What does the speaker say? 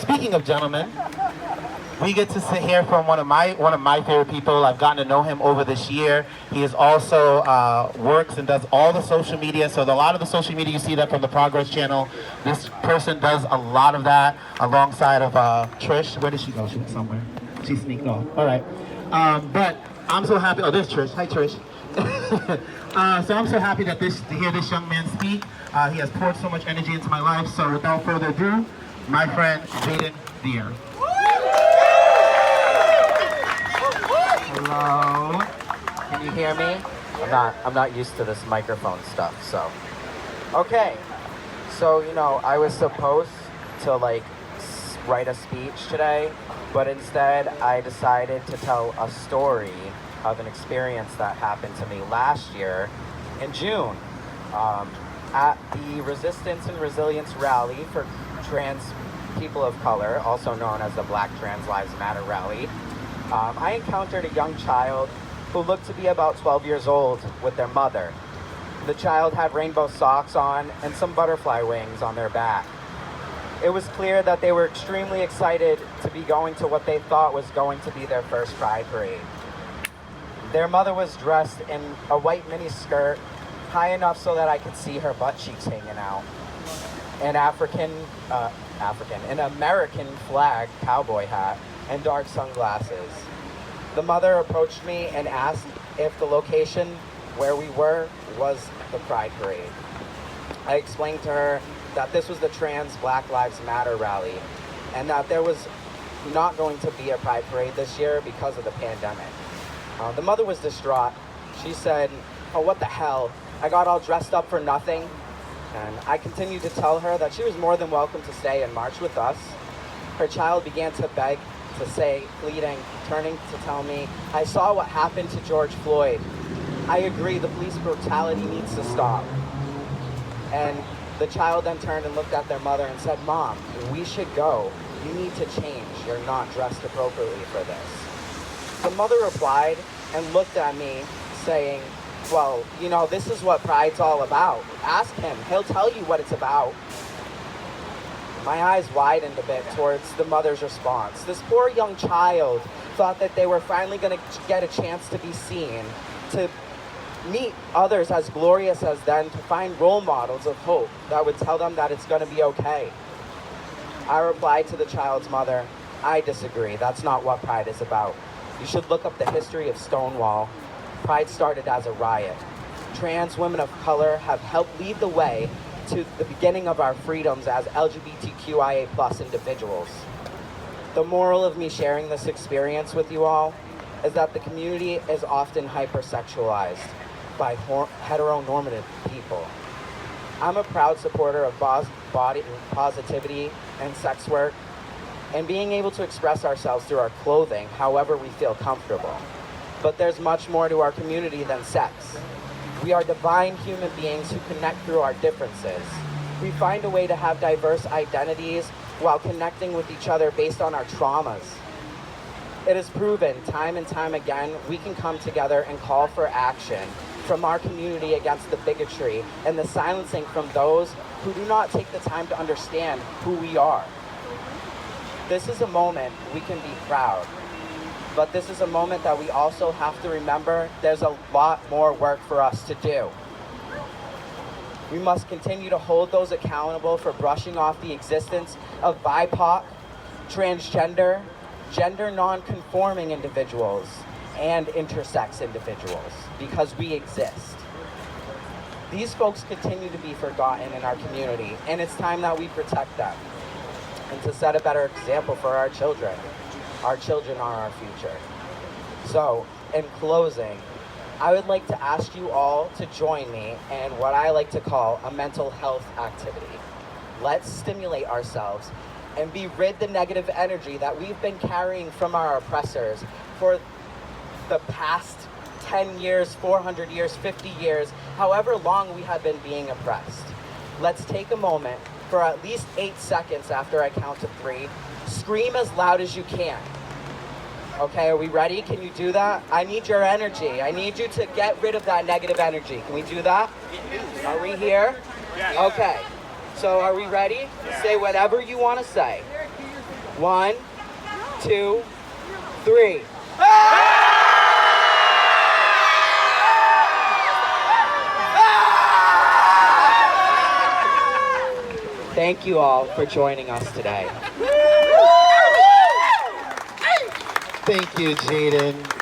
Speaking of gentlemen, we get to hear from one of my favorite people. I've gotten to know him over this year. He is also works and does all the social media. So a lot of the social media you see that from the Progress Channel. This person does a lot of that alongside of Trish. Where did she go? She went somewhere. She sneaked off. All right. But I'm so happy. Oh, there's Trish. Hi, Trish. So I'm so happy that to hear this young man speak. He has poured so much energy into my life. So without further ado, my friend Jaden Deere. Hello. Can you hear me? I'm not used to this microphone stuff, so. Okay. So, I was supposed to write a speech today, but instead I decided to tell a story of an experience that happened to me last year in June at the Resistance and Resilience Rally for Trans People of Color, also known as the Black Trans Lives Matter Rally. I encountered a young child who looked to be about 12 years old with their mother. The child had rainbow socks on and some butterfly wings on their back. It was clear that they were extremely excited to be going to what they thought was going to be their first Pride Parade. Their mother was dressed in a white mini skirt, high enough so that I could see her butt cheeks hanging out, an an American flag cowboy hat, and dark sunglasses. The mother approached me and asked if the location where we were was the Pride Parade. I explained to her that this was the Trans Black Lives Matter rally and that there was not going to be a Pride Parade this year because of the pandemic. The mother was distraught. She said, "Oh, what the hell? I got all dressed up for nothing." And I continued to tell her that she was more than welcome to stay and march with us. Her child began to beg, to say, pleading, turning to tell me, "I saw what happened to George Floyd. I agree, the police brutality needs to stop." And the child then turned and looked at their mother and said, "Mom, we should go. You need to change. You're not dressed appropriately for this." The mother replied and looked at me saying, "Well, this is what Pride's all about. Ask him. He'll tell you what it's about." My eyes widened a bit towards the mother's response. This poor young child thought that they were finally going to get a chance to be seen, to meet others as glorious as them, to find role models of hope that would tell them that it's going to be okay. I replied to the child's mother, "I disagree. That's not what Pride is about. You should look up the history of Stonewall. Pride started as a riot. Trans women of color have helped lead the way to the beginning of our freedoms as LGBTQIA plus individuals." The moral of me sharing this experience with you all is that the community is often hypersexualized by heteronormative people. I'm a proud supporter of body positivity and sex work and being able to express ourselves through our clothing however we feel comfortable. But there's much more to our community than sex. We are divine human beings who connect through our differences. We find a way to have diverse identities while connecting with each other based on our traumas. It is proven time and time again we can come together and call for action from our community against the bigotry and the silencing from those who do not take the time to understand who we are. This is a moment we can be proud. But this is a moment that we also have to remember there's a lot more work for us to do. We must continue to hold those accountable for brushing off the existence of BIPOC, transgender, gender-nonconforming individuals, and intersex individuals, because we exist. These folks continue to be forgotten in our community, and it's time that we protect them and to set a better example for our children. Our children are our future. So, in closing, I would like to ask you all to join me in what I like to call a mental health activity. Let's stimulate ourselves and be rid the negative energy that we've been carrying from our oppressors for the past 10 years, 400 years, 50 years, however long we have been being oppressed. Let's take a moment for at least 8 seconds after I count to 3. Scream as loud as you can. Okay, are we ready? Can you do that? I need your energy. I need you to get rid of that negative energy. Can we do that? Are we here? Okay. So are we ready? Say whatever you want to say. 1, 2, 3. Thank you all for joining us today. Thank you, Jaden.